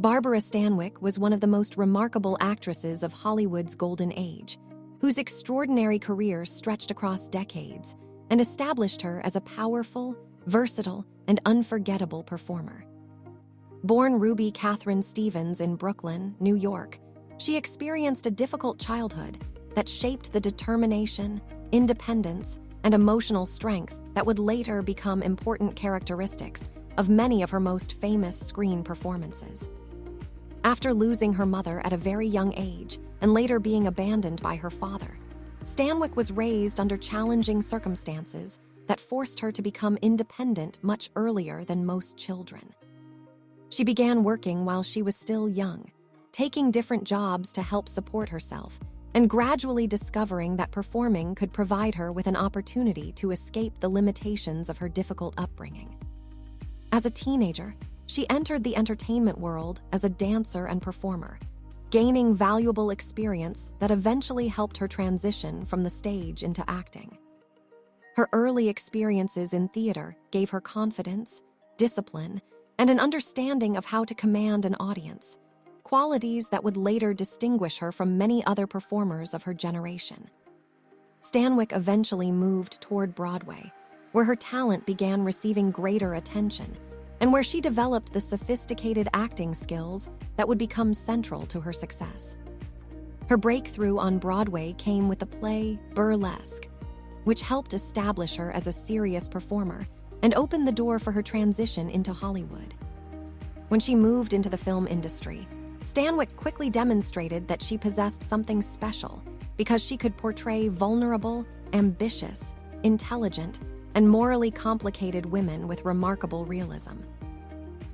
Barbara Stanwyck was one of the most remarkable actresses of Hollywood's golden age, whose extraordinary career stretched across decades and established her as a powerful, versatile, and unforgettable performer. Born Ruby Catherine Stevens in Brooklyn, New York, she experienced a difficult childhood that shaped the determination, independence, and emotional strength that would later become important characteristics of many of her most famous screen performances. After losing her mother at a very young age and later being abandoned by her father, Stanwyck was raised under challenging circumstances that forced her to become independent much earlier than most children. She began working while she was still young, taking different jobs to help support herself, and gradually discovering that performing could provide her with an opportunity to escape the limitations of her difficult upbringing. As a teenager, she entered the entertainment world as a dancer and performer, gaining valuable experience that eventually helped her transition from the stage into acting. Her early experiences in theater gave her confidence, discipline, and an understanding of how to command an audience, qualities that would later distinguish her from many other performers of her generation. Stanwyck eventually moved toward Broadway, where her talent began receiving greater attention, and where she developed the sophisticated acting skills that would become central to her success. Her breakthrough on Broadway came with the play Burlesque, which helped establish her as a serious performer and opened the door for her transition into Hollywood. When she moved into the film industry, Stanwyck quickly demonstrated that she possessed something special because she could portray vulnerable, ambitious, intelligent, and morally complicated women with remarkable realism.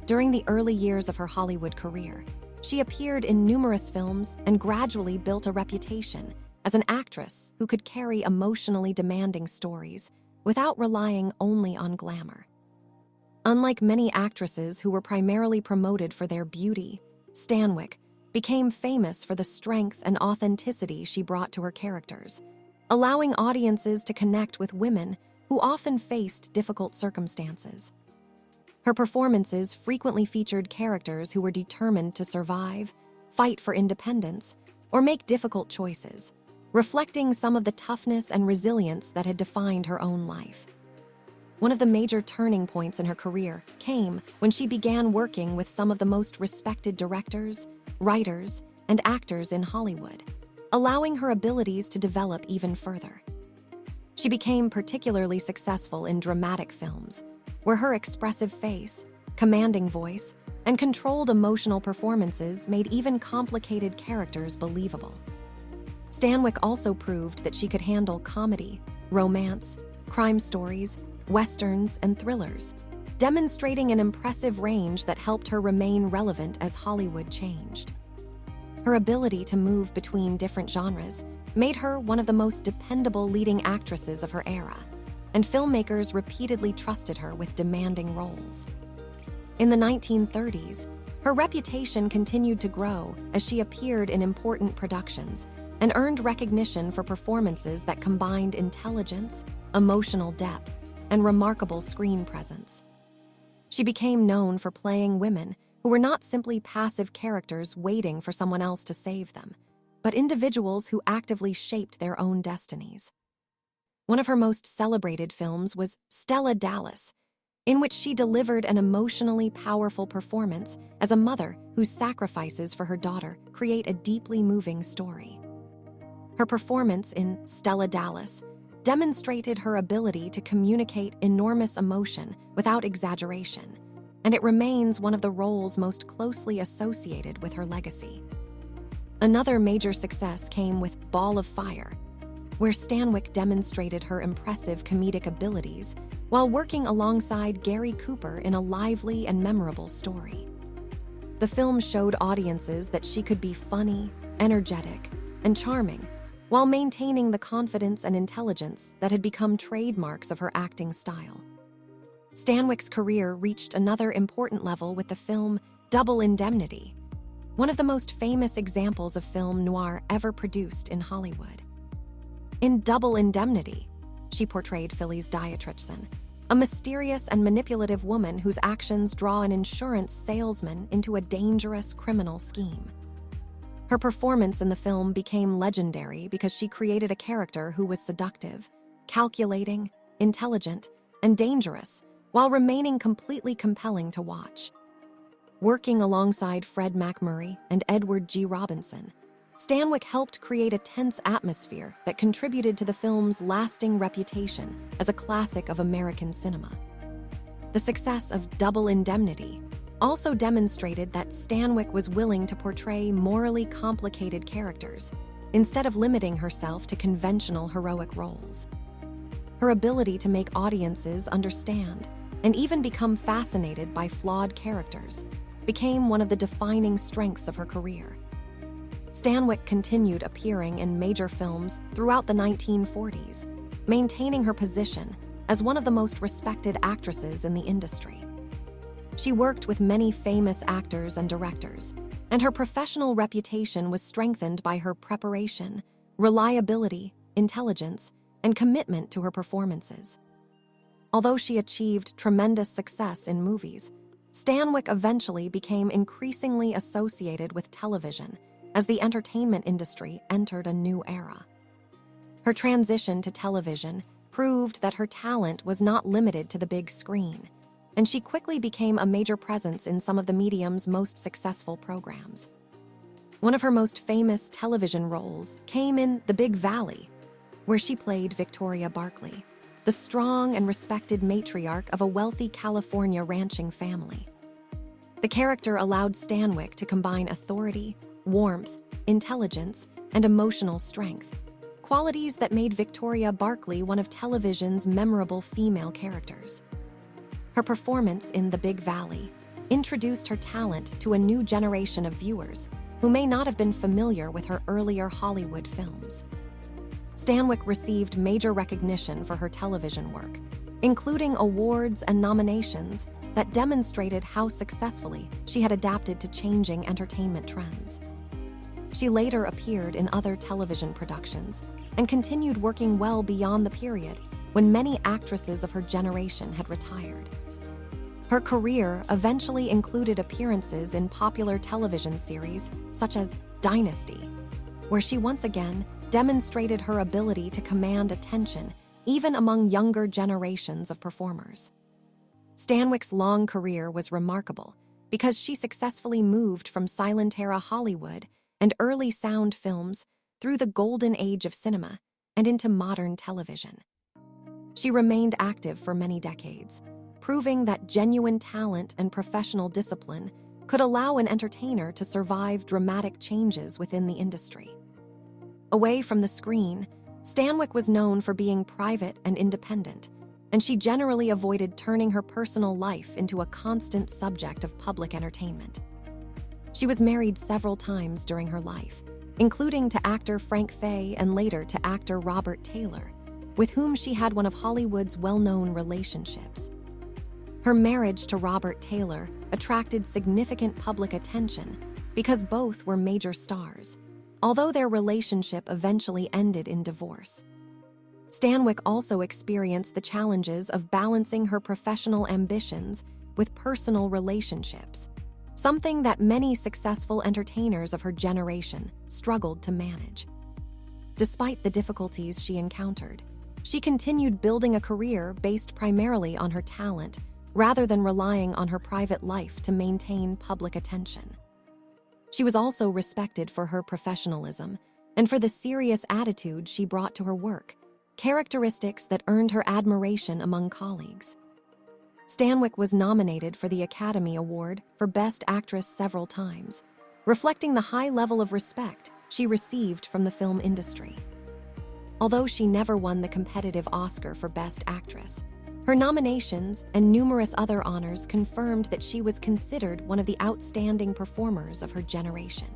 During the early years of her Hollywood career, she appeared in numerous films and gradually built a reputation as an actress who could carry emotionally demanding stories without relying only on glamour. Unlike many actresses who were primarily promoted for their beauty, Stanwyck became famous for the strength and authenticity she brought to her characters, allowing audiences to connect with women who often faced difficult circumstances. Her performances frequently featured characters who were determined to survive, fight for independence, or make difficult choices, reflecting some of the toughness and resilience that had defined her own life. One of the major turning points in her career came when she began working with some of the most respected directors, writers, and actors in Hollywood, allowing her abilities to develop even further. She became particularly successful in dramatic films, where her expressive face, commanding voice, and controlled emotional performances made even complicated characters believable. Stanwyck also proved that she could handle comedy, romance, crime stories, westerns, and thrillers, demonstrating an impressive range that helped her remain relevant as Hollywood changed. Her ability to move between different genres made her one of the most dependable leading actresses of her era, and filmmakers repeatedly trusted her with demanding roles. In the 1930s, her reputation continued to grow as she appeared in important productions and earned recognition for performances that combined intelligence, emotional depth, and remarkable screen presence. She became known for playing women who were not simply passive characters waiting for someone else to save them, but individuals who actively shaped their own destinies. One of her most celebrated films was Stella Dallas, in which she delivered an emotionally powerful performance as a mother whose sacrifices for her daughter create a deeply moving story. Her performance in Stella Dallas demonstrated her ability to communicate enormous emotion without exaggeration, and it remains one of the roles most closely associated with her legacy. Another major success came with Ball of Fire, where Stanwyck demonstrated her impressive comedic abilities while working alongside Gary Cooper in a lively and memorable story. The film showed audiences that she could be funny, energetic, and charming, while maintaining the confidence and intelligence that had become trademarks of her acting style. Stanwyck's career reached another important level with the film Double Indemnity, one of the most famous examples of film noir ever produced in Hollywood. In Double Indemnity, she portrayed Phyllis Dietrichson, a mysterious and manipulative woman whose actions draw an insurance salesman into a dangerous criminal scheme. Her performance in the film became legendary because she created a character who was seductive, calculating, intelligent, and dangerous, while remaining completely compelling to watch. Working alongside Fred MacMurray and Edward G. Robinson, Stanwyck helped create a tense atmosphere that contributed to the film's lasting reputation as a classic of American cinema. The success of Double Indemnity also demonstrated that Stanwyck was willing to portray morally complicated characters instead of limiting herself to conventional heroic roles. Her ability to make audiences understand and even become fascinated by flawed characters became one of the defining strengths of her career. Stanwyck continued appearing in major films throughout the 1940s, maintaining her position as one of the most respected actresses in the industry. She worked with many famous actors and directors, and her professional reputation was strengthened by her preparation, reliability, intelligence, and commitment to her performances. Although she achieved tremendous success in movies, Stanwyck eventually became increasingly associated with television as the entertainment industry entered a new era. Her transition to television proved that her talent was not limited to the big screen, and she quickly became a major presence in some of the medium's most successful programs. One of her most famous television roles came in The Big Valley, where she played Victoria Barkley, the strong and respected matriarch of a wealthy California ranching family. The character allowed Stanwyck to combine authority, warmth, intelligence, and emotional strength, qualities that made Victoria Barkley one of television's memorable female characters. Her performance in The Big Valley introduced her talent to a new generation of viewers who may not have been familiar with her earlier Hollywood films. Stanwyck received major recognition for her television work, including awards and nominations that demonstrated how successfully she had adapted to changing entertainment trends. She later appeared in other television productions and continued working well beyond the period when many actresses of her generation had retired. Her career eventually included appearances in popular television series such as Dynasty, where she once again demonstrated her ability to command attention even among younger generations of performers. Stanwyck's long career was remarkable because she successfully moved from silent-era Hollywood and early sound films through the golden age of cinema and into modern television. She remained active for many decades, proving that genuine talent and professional discipline could allow an entertainer to survive dramatic changes within the industry. Away from the screen, Stanwyck was known for being private and independent, and she generally avoided turning her personal life into a constant subject of public entertainment. She was married several times during her life, including to actor Frank Fay and later to actor Robert Taylor, with whom she had one of Hollywood's well-known relationships. Her marriage to Robert Taylor attracted significant public attention because both were major stars, although their relationship eventually ended in divorce. Stanwyck also experienced the challenges of balancing her professional ambitions with personal relationships, something that many successful entertainers of her generation struggled to manage. Despite the difficulties she encountered, she continued building a career based primarily on her talent rather than relying on her private life to maintain public attention. She was also respected for her professionalism and for the serious attitude she brought to her work, characteristics that earned her admiration among colleagues. Stanwyck was nominated for the Academy Award for Best Actress several times, reflecting the high level of respect she received from the film industry. Although she never won the competitive Oscar for Best Actress, her nominations and numerous other honors confirmed that she was considered one of the outstanding performers of her generation.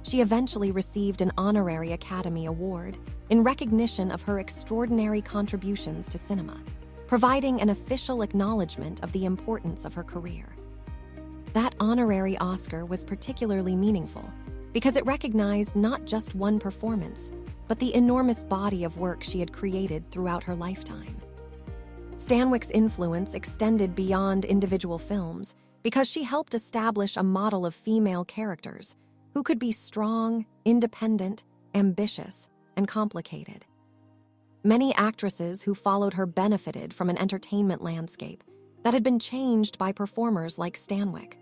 She eventually received an honorary Academy Award in recognition of her extraordinary contributions to cinema, providing an official acknowledgement of the importance of her career. That honorary Oscar was particularly meaningful because it recognized not just one performance, but the enormous body of work she had created throughout her lifetime. Stanwyck's influence extended beyond individual films because she helped establish a model of female characters who could be strong, independent, ambitious, and complicated. Many actresses who followed her benefited from an entertainment landscape that had been changed by performers like Stanwyck,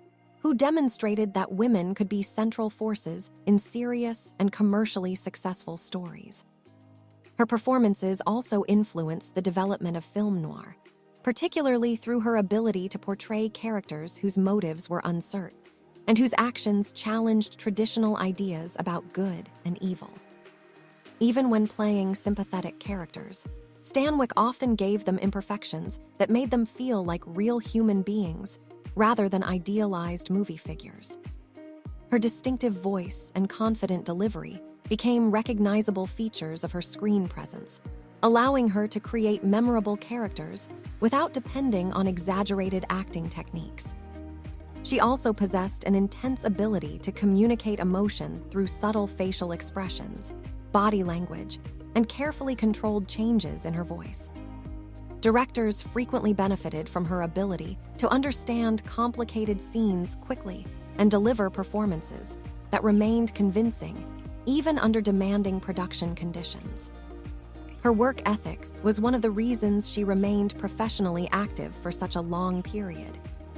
who demonstrated that women could be central forces in serious and commercially successful stories. Her performances also influenced the development of film noir, particularly through her ability to portray characters whose motives were uncertain and whose actions challenged traditional ideas about good and evil. Even when playing sympathetic characters, Stanwyck often gave them imperfections that made them feel like real human beings rather than idealized movie figures. Her distinctive voice and confident delivery became recognizable features of her screen presence, allowing her to create memorable characters without depending on exaggerated acting techniques. She also possessed an intense ability to communicate emotion through subtle facial expressions, body language, and carefully controlled changes in her voice. Directors frequently benefited from her ability to understand complicated scenes quickly and deliver performances that remained convincing even under demanding production conditions. Her work ethic was one of the reasons she remained professionally active for such a long period,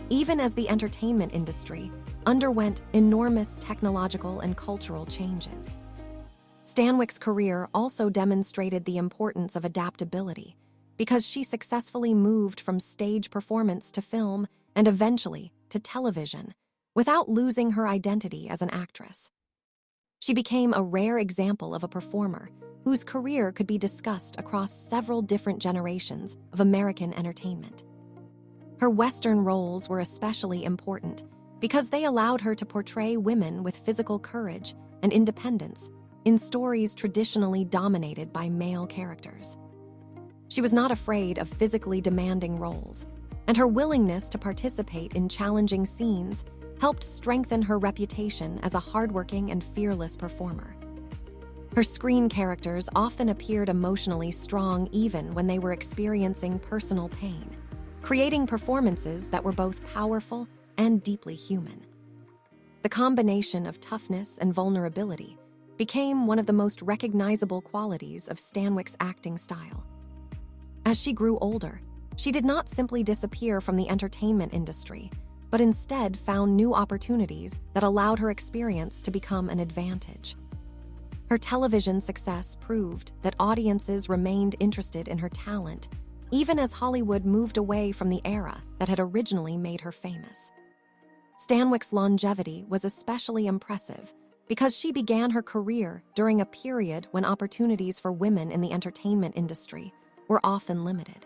even as the entertainment industry underwent enormous technological and cultural changes. Stanwyck's career also demonstrated the importance of adaptability because she successfully moved from stage performance to film and eventually to television without losing her identity as an actress. She became a rare example of a performer whose career could be discussed across several different generations of American entertainment. Her Western roles were especially important because they allowed her to portray women with physical courage and independence in stories traditionally dominated by male characters. She was not afraid of physically demanding roles, and her willingness to participate in challenging scenes helped strengthen her reputation as a hardworking and fearless performer. Her screen characters often appeared emotionally strong even when they were experiencing personal pain, creating performances that were both powerful and deeply human. The combination of toughness and vulnerability became one of the most recognizable qualities of Stanwyck's acting style. As she grew older, she did not simply disappear from the entertainment industry, but instead found new opportunities that allowed her experience to become an advantage. Her television success proved that audiences remained interested in her talent, even as Hollywood moved away from the era that had originally made her famous. Stanwyck's longevity was especially impressive because she began her career during a period when opportunities for women in the entertainment industry were often limited.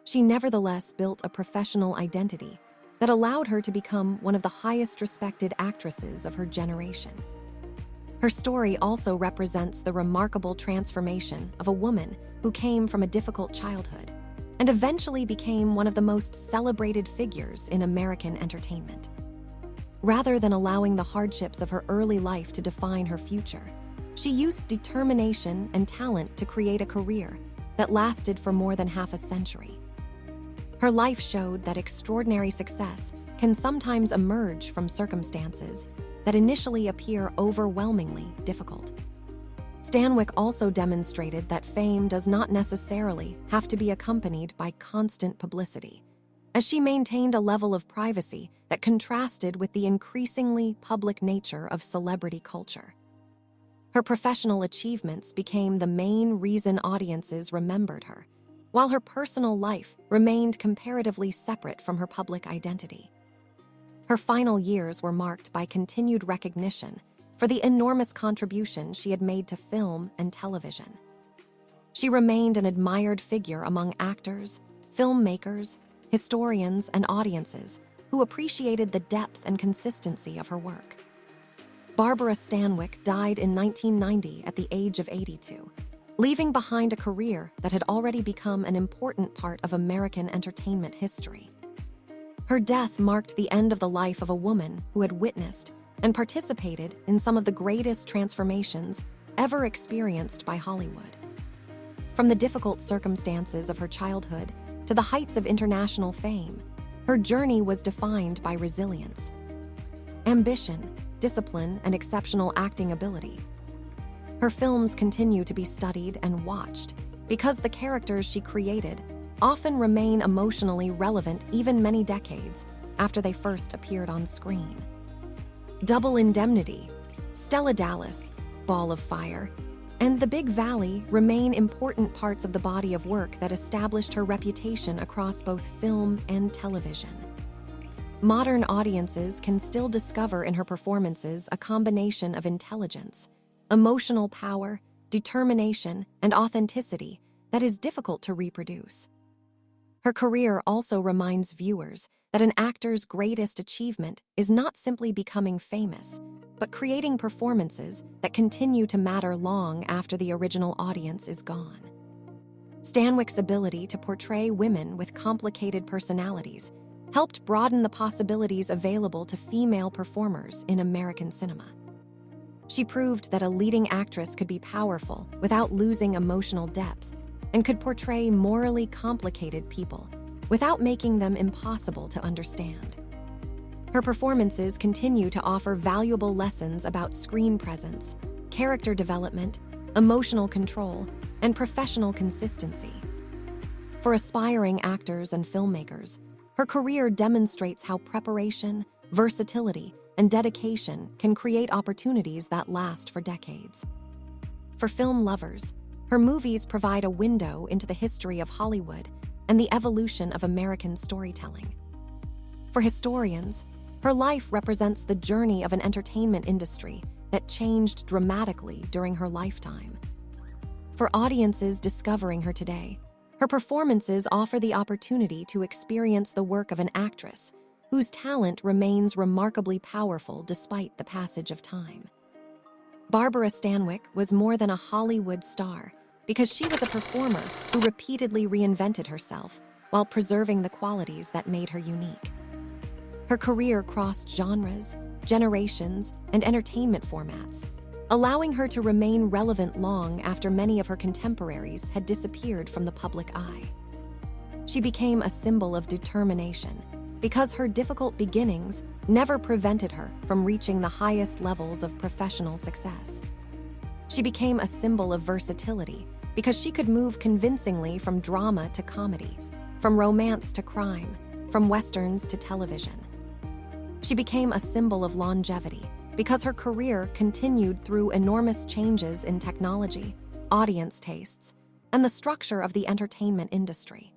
She nevertheless built a professional identity that allowed her to become one of the highest respected actresses of her generation. Her story also represents the remarkable transformation of a woman who came from a difficult childhood and eventually became one of the most celebrated figures in American entertainment. Rather than allowing the hardships of her early life to define her future, she used determination and talent to create a career that lasted for more than half a century. Her life showed that extraordinary success can sometimes emerge from circumstances that initially appear overwhelmingly difficult. Stanwyck also demonstrated that fame does not necessarily have to be accompanied by constant publicity, as she maintained a level of privacy that contrasted with the increasingly public nature of celebrity culture. Her professional achievements became the main reason audiences remembered her, while her personal life remained comparatively separate from her public identity. Her final years were marked by continued recognition for the enormous contribution she had made to film and television. She remained an admired figure among actors, filmmakers, historians, and audiences who appreciated the depth and consistency of her work. Barbara Stanwyck died in 1990 at the age of 82, leaving behind a career that had already become an important part of American entertainment history. Her death marked the end of the life of a woman who had witnessed and participated in some of the greatest transformations ever experienced by Hollywood. From the difficult circumstances of her childhood to the heights of international fame, her journey was defined by resilience, ambition, discipline, and exceptional acting ability. Her films continue to be studied and watched because the characters she created often remain emotionally relevant even many decades after they first appeared on screen. Double Indemnity, Stella Dallas, Ball of Fire, and The Big Valley remain important parts of the body of work that established her reputation across both film and television. Modern audiences can still discover in her performances a combination of intelligence, emotional power, determination, and authenticity that is difficult to reproduce. Her career also reminds viewers that an actor's greatest achievement is not simply becoming famous, but creating performances that continue to matter long after the original audience is gone. Stanwyck's ability to portray women with complicated personalities helped broaden the possibilities available to female performers in American cinema. She proved that a leading actress could be powerful without losing emotional depth and could portray morally complicated people without making them impossible to understand. Her performances continue to offer valuable lessons about screen presence, character development, emotional control, and professional consistency. For aspiring actors and filmmakers, her career demonstrates how preparation, versatility, and dedication can create opportunities that last for decades. For film lovers, her movies provide a window into the history of Hollywood and the evolution of American storytelling. For historians, her life represents the journey of an entertainment industry that changed dramatically during her lifetime. For audiences discovering her today, her performances offer the opportunity to experience the work of an actress whose talent remains remarkably powerful despite the passage of time. Barbara Stanwyck was more than a Hollywood star because she was a performer who repeatedly reinvented herself while preserving the qualities that made her unique. Her career crossed genres, generations, and entertainment formats, allowing her to remain relevant long after many of her contemporaries had disappeared from the public eye. She became a symbol of determination because her difficult beginnings never prevented her from reaching the highest levels of professional success. She became a symbol of versatility because she could move convincingly from drama to comedy, from romance to crime, from westerns to television. She became a symbol of longevity because her career continued through enormous changes in technology, audience tastes, and the structure of the entertainment industry.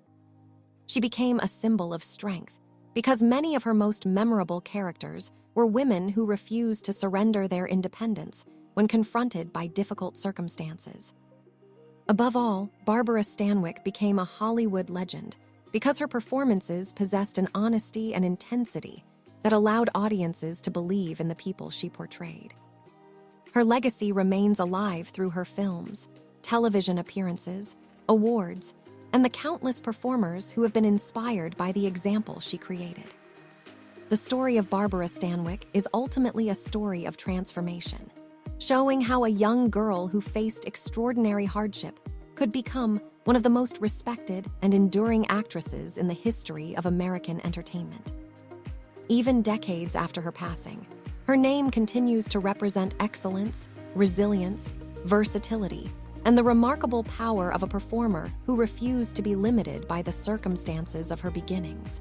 She became a symbol of strength because many of her most memorable characters were women who refused to surrender their independence when confronted by difficult circumstances. Above all, Barbara Stanwyck became a Hollywood legend because her performances possessed an honesty and intensity that allowed audiences to believe in the people she portrayed. Her legacy remains alive through her films, television appearances, awards, and the countless performers who have been inspired by the example she created. The story of Barbara Stanwyck is ultimately a story of transformation, showing how a young girl who faced extraordinary hardship could become one of the most respected and enduring actresses in the history of American entertainment. Even decades after her passing, her name continues to represent excellence, resilience, versatility, and the remarkable power of a performer who refused to be limited by the circumstances of her beginnings.